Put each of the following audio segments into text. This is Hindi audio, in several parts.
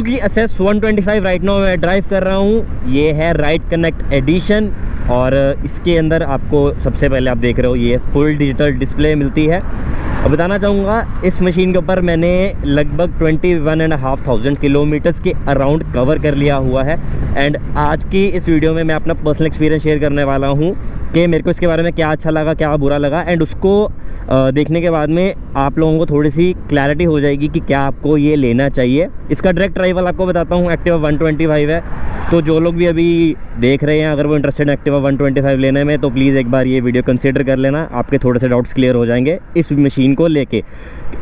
सुजुकी एसएस 125 राइट नाउ मैं ड्राइव कर रहा हूँ। ये है राइड कनेक्ट एडिशन और इसके अंदर आपको सबसे पहले आप देख रहे हो ये फुल डिजिटल डिस्प्ले मिलती है। अब बताना चाहूँगा इस मशीन के ऊपर मैंने लगभग 21,500 किलोमीटर्स के अराउंड कवर कर लिया हुआ है। एंड आज की इस वीडियो में मैं अपना पर्सनल एक्सपीरियंस शेयर करने वाला हूँ कि मेरे को इसके बारे में क्या अच्छा लगा, क्या बुरा लगा। एंड उसको देखने के बाद में आप लोगों को थोड़ी सी क्लैरिटी हो जाएगी कि क्या आपको ये लेना चाहिए। इसका डायरेक्ट राइवल आपको बताता हूँ एक्टिवा 125 है। तो जो लोग भी अभी देख रहे हैं अगर वो इंटरेस्टेड है एक्टिवा 125 लेने में तो प्लीज़ एक बार ये वीडियो कंसीडर कर लेना, आपके थोड़े से डाउट्स क्लियर हो जाएंगे इस मशीन को लेके।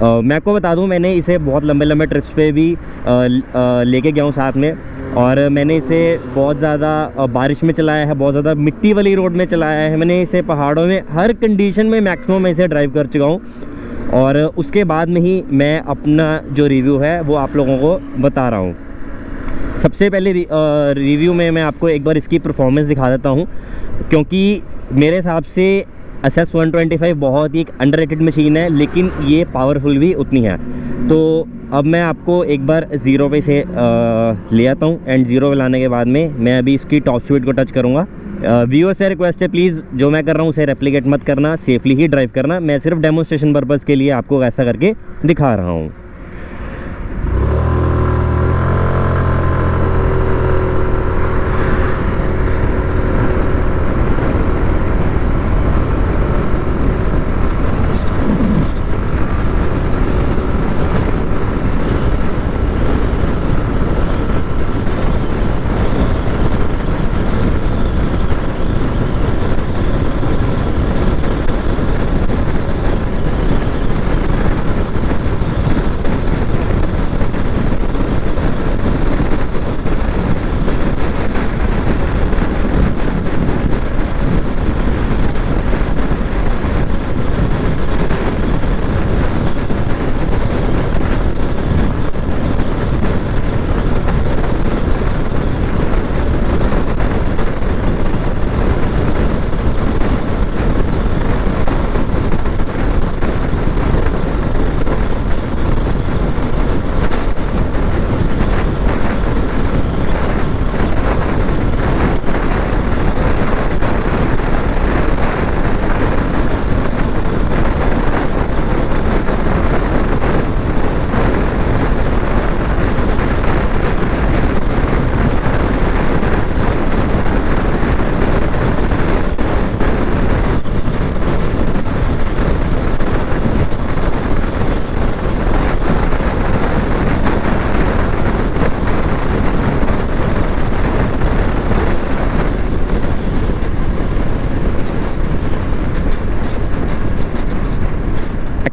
मैं आपको बता दूं मैंने इसे बहुत लंबे लंबे ट्रिप्स पे भी लेके गया हूँ साथ में, और मैंने इसे बहुत ज़्यादा बारिश में चलाया है, बहुत ज़्यादा मिट्टी वाली रोड में चलाया है, मैंने इसे पहाड़ों में हर कंडीशन में मैक्सिमम मैं इसे ड्राइव कर चुका हूँ। और उसके बाद में ही मैं अपना जो रिव्यू है वो आप लोगों को बता रहा हूँ। सबसे पहले रिव्यू में मैं आपको एक बार इसकी परफॉर्मेंस दिखा देता हूँ, क्योंकि मेरे हिसाब से एसएस 125 बहुत ही एक अंडररेटेड मशीन है, लेकिन ये पावरफुल भी उतनी है। तो अब मैं आपको एक बार ज़ीरो पे से ले आता हूँ एंड ज़ीरो पे लाने के बाद में मैं अभी इसकी टॉप स्पीड को टच करूँगा। व्यूअर से रिक्वेस्ट है प्लीज़ जो मैं कर रहा हूँ उसे रेप्लिकेट मत करना, सेफली ही ड्राइव करना। मैं सिर्फ डेमोन्स्ट्रेशन पर्पज़ के लिए आपको ऐसा करके दिखा रहा हूँ।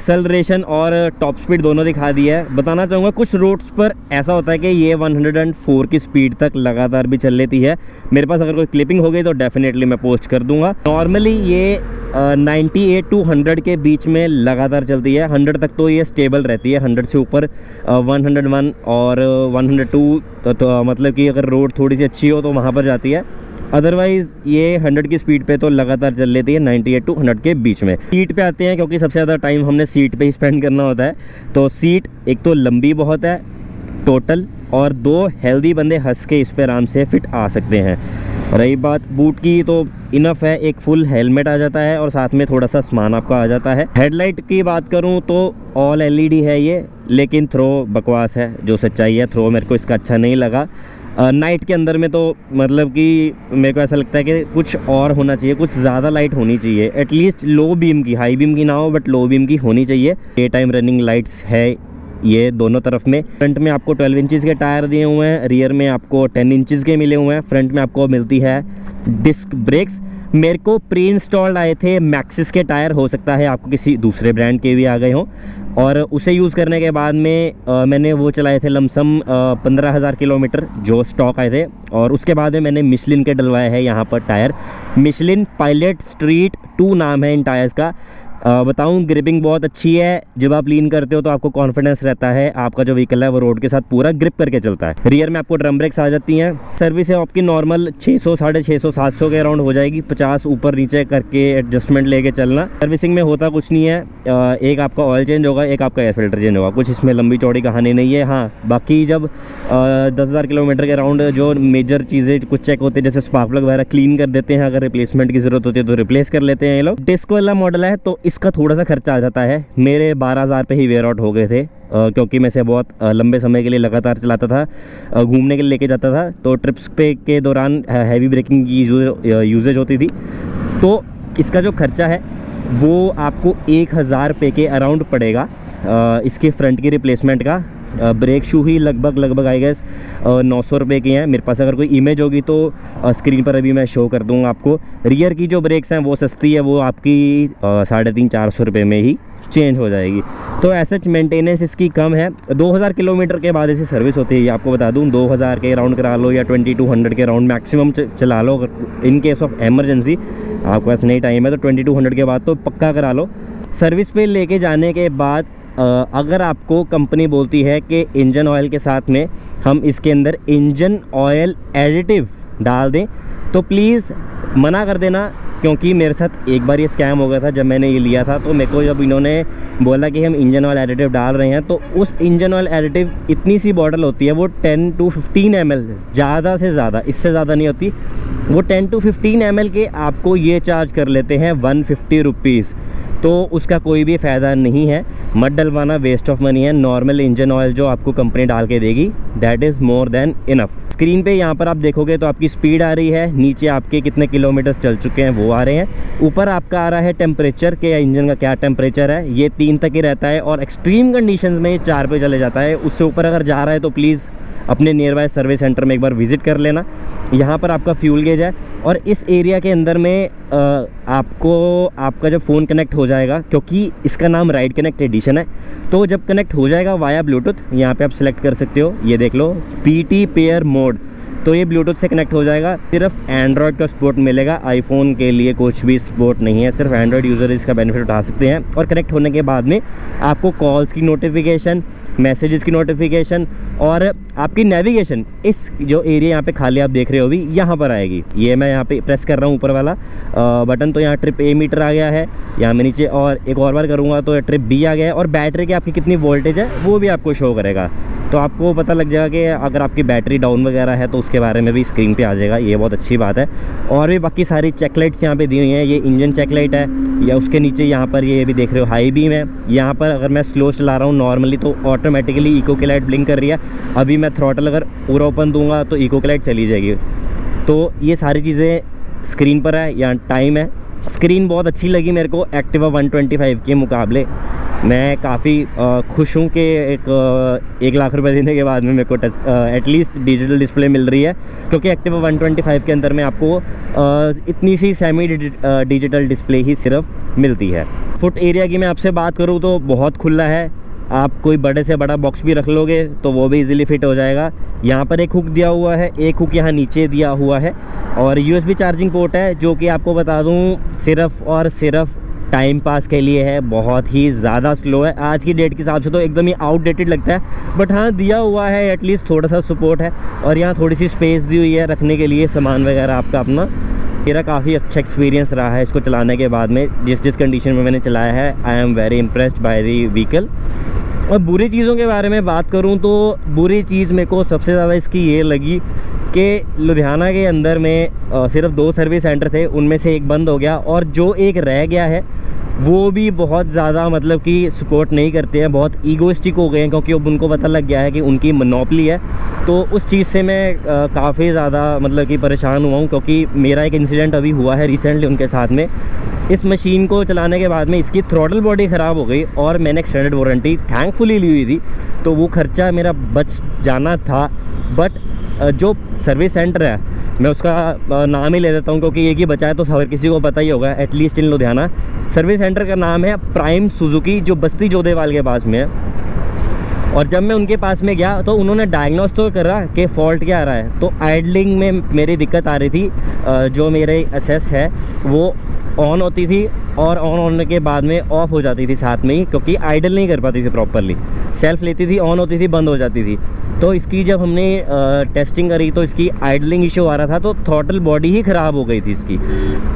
एक्सेलरेशन और टॉप स्पीड दोनों दिखा दिया है। बताना चाहूँगा कुछ रूट्स पर ऐसा होता है कि ये 104 की स्पीड तक लगातार भी चल लेती है। मेरे पास अगर कोई क्लिपिंग हो गई तो डेफिनेटली मैं पोस्ट कर दूंगा। नॉर्मली ये 98 टू 100 के बीच में लगातार चलती है। 100 तक तो ये स्टेबल रहती है, 100 से ऊपर 101 और 102 तो मतलब कि अगर रोड थोड़ी सी अच्छी हो तो वहाँ पर जाती है। अदरवाइज़ ये 100 की स्पीड पे तो लगातार चल लेती है 98 टू 100 के बीच में। सीट पे आते हैं क्योंकि सबसे ज़्यादा टाइम हमने सीट पे ही स्पेंड करना होता है। तो सीट एक तो लंबी बहुत है टोटल, और दो हेल्दी बंदे हंस के इस पर आराम से फिट आ सकते हैं। रही बात बूट की तो इनफ है, एक फुल हेलमेट आ जाता है और साथ में थोड़ा सा सामान आपका आ जाता है। हेडलाइट की बात करूं तो ऑल एलईडी है ये, लेकिन थ्रो बकवास है, जो सच्चाई है। थ्रो मेरे को इसका अच्छा नहीं लगा। नाइट के अंदर में तो मतलब कि मेरे को ऐसा लगता है कि कुछ और होना चाहिए, कुछ ज़्यादा लाइट होनी चाहिए। एटलीस्ट लो बीम की, हाई बीम की ना हो बट लो बीम की होनी चाहिए। डे टाइम रनिंग लाइट्स है ये दोनों तरफ में। फ्रंट में आपको 12 इंचज़ के टायर दिए हुए हैं, रियर में आपको 10 इंचज़ के मिले हुए हैं। फ्रंट में आपको मिलती है डिस्क ब्रेक्स। मेरे को प्री इंस्टॉल्ड आए थे मैक्सिस के टायर, हो सकता है आपको किसी दूसरे ब्रांड के भी आ गए हों। और उसे यूज़ करने के बाद में मैंने वो चलाए थे लमसम 15,000 किलोमीटर जो स्टॉक आए थे। और उसके बाद में मैंने मिशलिन के डलवाए हैं यहाँ पर टायर। मिशलिन पायलट स्ट्रीट 2 नाम है इन टायर्स का। बताऊं, ग्रिपिंग बहुत अच्छी है। जब आप लीन करते हो तो आपको कॉन्फिडेंस रहता है, आपका जो व्हीकल है वो रोड के साथ पूरा ग्रिप करके चलता है। रियर में आपको ड्रम ब्रेक्स आ जाती हैं। सर्विस है आपकी नॉर्मल 600, 650, 700 के अराउंड हो जाएगी। 50 ऊपर नीचे करके एडजस्टमेंट लेके चलना। सर्विसिंग में होता कुछ नहीं है, एक आपका ऑयल चेंज होगा, एक आपका एयर फिल्टर चेंज होगा। कुछ इसमें लंबी चौड़ी कहानी नहीं है। हाँ, बाकी जब 10,000 किलोमीटर के अराउंड जो मेजर चीज़ें कुछ चेक होते हैं, जैसे स्पार्क प्लग वगैरह क्लीन कर देते हैं। अगर रिप्लेसमेंट की ज़रूरत होती है तो रिप्लेस कर लेते हैं ये लोग। डिस्क वाला मॉडल है तो इसका थोड़ा सा खर्चा आ जाता है। मेरे 12,000 पे ही वेयर आउट हो गए थे, क्योंकि मैं इसे बहुत लंबे समय के लिए लगातार चलाता था, घूमने के लिए लेके जाता था। तो ट्रिप्स पे के दौरान हैवी ब्रेकिंग की यूजेज होती थी। तो इसका जो खर्चा है वो आपको 1,000 रुपये के अराउंड पड़ेगा। इसके फ्रंट की रिप्लेसमेंट का ब्रेक शू ही लगभग आई गेस 900 रुपये की हैं। मेरे पास अगर कोई इमेज होगी तो स्क्रीन पर अभी मैं शो कर दूंगा आपको। रियर की जो ब्रेक्स हैं वो सस्ती है, वो आपकी 350-400 रुपये में ही चेंज हो जाएगी। तो ऐसा मेंटेनेंस इसकी कम है। 2000 किलोमीटर के बाद ऐसी सर्विस होती है, ये आपको बता दूं। 2000 के राउंड करा लो या 2200 के राउंड मैक्सिमम चला लो। इन केस ऑफ एमरजेंसी आपके पास नहीं टाइम है तो 2200 के बाद तो पक्का करा लो। सर्विस पे लेके जाने के बाद अगर आपको कंपनी बोलती है कि इंजन ऑयल के साथ में हम इसके अंदर इंजन ऑयल एडिटिव डाल दें, तो प्लीज़ मना कर देना, क्योंकि मेरे साथ एक बार ये स्कैम हो गया था। जब मैंने ये लिया था तो मेरे को जब इन्होंने बोला कि हम इंजन ऑयल एडिटिव डाल रहे हैं, तो उस इंजन ऑयल एडिटिव इतनी सी बॉटल होती है, वो 10 to 15 ml, ज़्यादा से ज़्यादा, इससे ज़्यादा नहीं होती। वो 10 to 15 ml के आपको ये चार्ज कर लेते हैं 150 रुपीज़। तो उसका कोई भी फ़ायदा नहीं है, मत डलवाना, वेस्ट ऑफ मनी है। नॉर्मल इंजन ऑयल जो आपको कंपनी डाल के देगी that is more than enough. Screen पे यहाँ पर आप देखोगे तो आपकी स्पीड आ रही है, नीचे आपके कितने किलोमीटर्स चल चुके हैं वो आ रहे हैं, ऊपर आपका आ रहा है टेम्परेचर के इंजन का क्या टेम्परेचर है। ये 3 तक ही रहता है और एक्सट्रीम कंडीशंस में ये 4 पे चले जाता है। उससे ऊपर अगर जा रहा है तो प्लीज़ अपने नियर बाय सर्विस सेंटर में एक बार विज़िट कर लेना। यहाँ पर आपका फ्यूल गेज है और इस एरिया के अंदर में आपको आपका जब फ़ोन कनेक्ट हो जाएगा, क्योंकि इसका नाम राइड कनेक्ट एडिशन है, तो जब कनेक्ट हो जाएगा वाया ब्लूटूथ, यहाँ पे आप सिलेक्ट कर सकते हो, ये देख लो PT पेयर मोड, तो ये ब्लूटूथ से कनेक्ट हो जाएगा। सिर्फ एंड्रॉयड का सपोर्ट मिलेगा, आईफोन के लिए कुछ भी सपोर्ट नहीं है। सिर्फ एंड्रॉयड यूज़र इसका बेनिफिट उठा सकते हैं। और कनेक्ट होने के बाद में आपको कॉल्स की नोटिफिकेशन, मैसेजेस की नोटिफिकेशन और आपकी नेविगेशन, इस जो एरिया यहाँ पे खाली आप देख रहे हो अभी, यहाँ पर आएगी। ये मैं यहाँ पे प्रेस कर रहा हूँ ऊपर वाला बटन, तो यहाँ ट्रिप A मीटर आ गया है। यहाँ मैं नीचे और एक और बार करूँगा तो ट्रिप B आ गया है और बैटरी की आपकी कितनी वोल्टेज है वो भी आपको शो करेगा। तो आपको पता लग जाएगा कि अगर आपकी बैटरी डाउन वगैरह है तो उसके बारे में भी स्क्रीन पे आ जाएगा। ये बहुत अच्छी बात है। और भी बाकी सारी चेकलाइट्स यहाँ पे दी हुई हैं। ये इंजन चेकलाइट है, या उसके नीचे यहाँ पर ये भी देख रहे हो हाई बीम है। यहाँ पर अगर मैं स्लो चला रहा हूँ नॉर्मली तो ऑटोमेटिकली इको की लाइट ब्लिंक कर रही है। अभी मैं थ्रॉटल अगर पूरा ओपन दूंगा तो इको की लाइट चली जाएगी। तो ये सारी चीज़ें स्क्रीन पर है। यहाँ टाइम है। स्क्रीन बहुत अच्छी लगी मेरे को एक्टिवा 125 के मुकाबले। मैं काफ़ी खुश हूँ कि 1 लाख रुपए देने के बाद में मेरे को एटलीस्ट डिजिटल डिस्प्ले मिल रही है, क्योंकि एक्टिवा 125 के अंदर में आपको इतनी सी सेमी डिजिटल डिस्प्ले ही सिर्फ मिलती है। फुट एरिया की मैं आपसे बात करूँ तो बहुत खुला है। आप कोई बड़े से बड़ा बॉक्स भी रख लोगे तो वो भी इजीली फिट हो जाएगा। यहाँ पर एक हुक दिया हुआ है, एक हुक यहाँ नीचे दिया हुआ है और USB चार्जिंग पोर्ट है, जो कि आपको बता दूँ सिर्फ़ और सिर्फ टाइम पास के लिए है। बहुत ही ज़्यादा स्लो है, आज की डेट के हिसाब से तो एकदम ही आउटडेटेड लगता है, बट हाँ दिया हुआ है, एटलीस्ट थोड़ा सा सपोर्ट है। और यहाँ थोड़ी सी स्पेस दी हुई है रखने के लिए सामान वगैरह आपका अपना। मेरा काफ़ी अच्छा एक्सपीरियंस रहा है इसको चलाने के बाद में। जिस कंडीशन में मैंने चलाया है, I am very impressed by the vehicle. और बुरी चीज़ों के बारे में बात करूं तो बुरी चीज़ मेरे को सबसे ज़्यादा इसकी ये लगी कि लुधियाना के अंदर में सिर्फ 2 सर्विस सेंटर थे, उनमें से एक बंद हो गया और जो एक रह गया है वो भी बहुत ज़्यादा मतलब कि सपोर्ट नहीं करते हैं, बहुत ईगोइस्टिक हो गए हैं, क्योंकि अब उनको पता लग गया है कि उनकी मोनोपोली है। तो उस चीज़ से मैं काफ़ी ज़्यादा मतलब कि परेशान हुआ हूँ, क्योंकि मेरा एक इंसिडेंट अभी हुआ है रिसेंटली उनके साथ में। इस मशीन को चलाने के बाद में इसकी थ्रॉटल बॉडी ख़राब हो गई और मैंने एक्सटेंडेड वारंटी थैंकफुली ली हुई थी, तो वो खर्चा मेरा बच जाना था। बट जो सर्विस सेंटर है, मैं उसका नाम ही ले देता हूँ क्योंकि एक ही बचा है तो हर किसी को पता ही होगा, at least in Ludhiana. Service centre का नाम है प्राइम सुजुकी, जो बस्ती जोधेवाल के पास में है। और जब मैं उनके पास में गया तो उन्होंने डायग्नोस तो करा कि फ़ॉल्ट क्या आ रहा है। तो आइडलिंग में मेरी दिक्कत आ रही थी, जो मेरे असेस है वो ऑन होती थी और ऑन होने के बाद में ऑफ़ हो जाती थी साथ में ही, क्योंकि आइडल नहीं कर पाती थी प्रॉपरली। सेल्फ लेती थी, ऑन होती थी, बंद हो जाती थी। तो इसकी जब हमने टेस्टिंग करी तो इसकी आइडलिंग इशू आ रहा था, तो थ्रॉटल बॉडी ही ख़राब हो गई थी इसकी।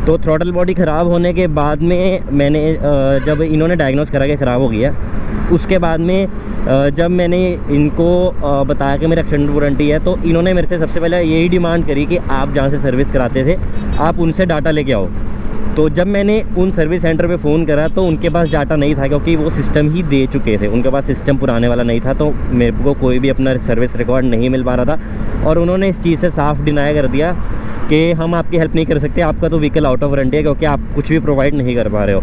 तो थ्रॉटल बॉडी ख़राब होने के बाद में मैंने जब इन्होंने डायग्नोस करा के ख़राब हो गया, उसके बाद में जब मैंने इनको बताया कि मेरा एक्सटेंडेड वारंटी है, तो इन्होंने मेरे से सबसे पहले यही डिमांड करी कि आप जहाँ से सर्विस कराते थे आप उनसे डाटा लेके आओ। तो जब मैंने उन सर्विस सेंटर पे फ़ोन करा तो उनके पास डाटा नहीं था, क्योंकि वो सिस्टम ही दे चुके थे, उनके पास सिस्टम पुराने वाला नहीं था। तो मेरे को कोई भी अपना सर्विस रिकॉर्ड नहीं मिल पा रहा था, और उन्होंने इस चीज़ से साफ डिनाई कर दिया कि हम आपकी हेल्प नहीं कर सकते, आपका तो व्हीकल आउट ऑफ वारंटी है, क्योंकि आप कुछ भी प्रोवाइड नहीं कर पा रहे हो।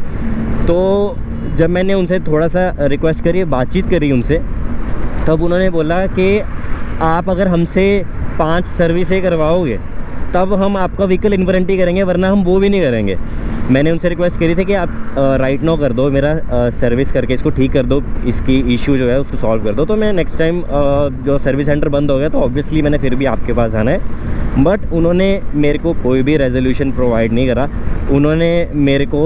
तो जब मैंने उनसे थोड़ा सा रिक्वेस्ट करी, बातचीत करी उनसे, तब उन्होंने बोला कि आप अगर हमसे 5 सर्विसें करवाओगे तब हम आपका व्हीकल इन वारंटी करेंगे, वरना हम वो भी नहीं करेंगे। मैंने उनसे रिक्वेस्ट करी थी कि आप राइट नाउ कर दो, मेरा सर्विस करके इसको ठीक कर दो, इसकी इशू जो है उसको सॉल्व कर दो। तो मैं नेक्स्ट टाइम जो सर्विस सेंटर बंद हो गया तो ऑब्वियसली मैंने फिर भी आपके पास आना है। बट उन्होंने मेरे को कोई भी रेजोल्यूशन प्रोवाइड नहीं करा। उन्होंने मेरे को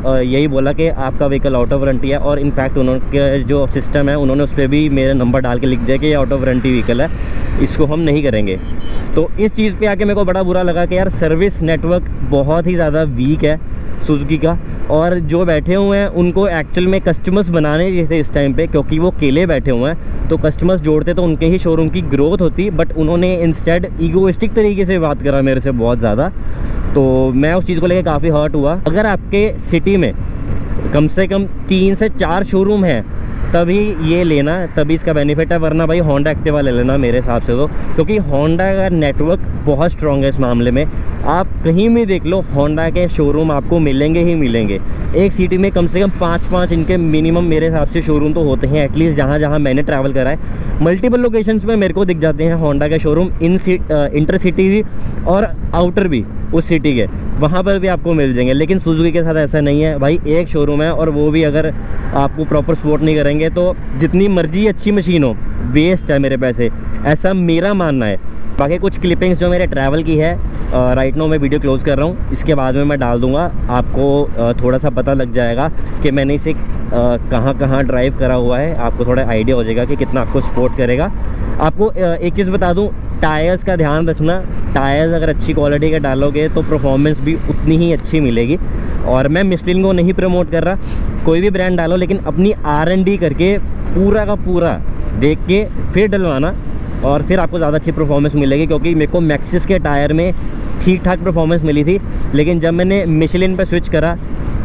यही बोला कि आपका व्हीकल आउट ऑफ वारंटी है, और इनफैक्ट उन्होंने जो सिस्टम है उन्होंने उस पर भी मेरा नंबर डाल के लिख दिया कि ये आउट ऑफ वारंटी व्हीकल है, इसको हम नहीं करेंगे। तो इस चीज़ पे आके मेरे को बड़ा बुरा लगा कि यार सर्विस नेटवर्क बहुत ही ज़्यादा वीक है सुजुकी का, और जो बैठे हुए हैं उनको एक्चुअल में कस्टमर्स बनाने जैसे इस टाइम पे, क्योंकि वो अकेले बैठे हुए हैं, तो कस्टमर्स जोड़ते तो उनके ही शोरूम की ग्रोथ होती। बट उन्होंने इंस्टेड ईगोइस्टिक तरीके से बात करा मेरे से बहुत ज़्यादा, तो मैं उस चीज़ को लेकर काफ़ी हर्ट हुआ। अगर आपके सिटी में कम से कम 3 से 4 शोरूम हैं तभी ये लेना, तभी इसका बेनिफिट है, वरना भाई होंडा एक्टिवा ले लेना मेरे हिसाब से तो, क्योंकि होंडा का नेटवर्क बहुत स्ट्रॉन्ग है इस मामले में। आप कहीं भी देख लो होंडा के शोरूम आपको मिलेंगे ही मिलेंगे। एक सिटी में कम से कम 5 इनके मिनिमम मेरे हिसाब से शोरूम तो होते हैं, एटलीस्ट जहाँ जहाँ मैंने ट्रैवल करा है। मल्टीपल लोकेशंस में मेरे को दिख जाते हैं होंडा के शोरूम, इंटर सिटी भी और आउटर भी उस सिटी के, वहाँ पर भी आपको मिल जाएंगे। लेकिन सुजुकी के साथ ऐसा नहीं है भाई, एक शोरूम है, और वो भी अगर आपको प्रॉपर सपोर्ट नहीं करेंगे तो जितनी मर्जी अच्छी मशीन हो वेस्ट है मेरे पैसे, ऐसा मेरा मानना है। बाकी कुछ क्लिपिंग्स जो मेरे ट्रैवल की है, राइट नाउ मैं वीडियो क्लोज़ कर रहा हूँ, इसके बाद में मैं डाल दूँगा, आपको थोड़ा सा पता लग जाएगा कि मैंने इसे कहाँ कहाँ ड्राइव करा हुआ है, आपको थोड़ा आइडिया हो जाएगा कि कितना आपको सपोर्ट करेगा। आपको एक चीज़ बता दूँ, टायर्स का ध्यान रखना, टायर्स अगर अच्छी क्वालिटी के डालोगे तो परफॉर्मेंस भी उतनी ही अच्छी मिलेगी। और मैं मिशलिन को नहीं प्रमोट कर रहा, कोई भी ब्रांड डालो, लेकिन अपनी R&D करके पूरा का पूरा देख के फिर डलवाना, और फिर आपको ज़्यादा अच्छी परफॉर्मेंस मिलेगी। क्योंकि मेरे को मैक्सिस के टायर में ठीक ठाक परफॉर्मेंस मिली थी, लेकिन जब मैंने मिशलिन पे स्विच करा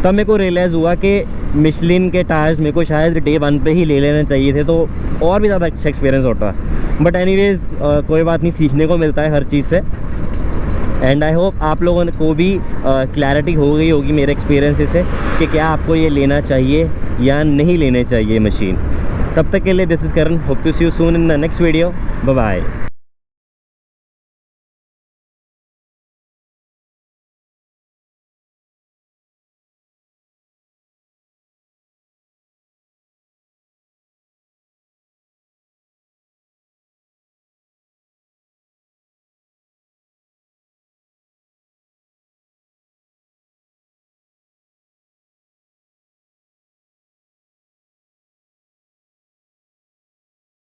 तब मेरे को रियलाइज़ हुआ कि मिशलिन के टायर्स मेरे को शायद डे 1 पे ही ले लेने चाहिए थे, तो और भी ज़्यादा अच्छा एक्सपीरियंस होता। बट एनीवेज़ कोई बात नहीं, सीखने को मिलता है हर चीज़ से। एंड आई होप आप लोगों को भी क्लैरिटी हो गई होगी मेरे एक्सपीरियंस से कि क्या आपको ये लेना चाहिए या नहीं लेने चाहिए मशीन। तब तक के लिए this is Karan, hope to see you soon in the next video, bye bye.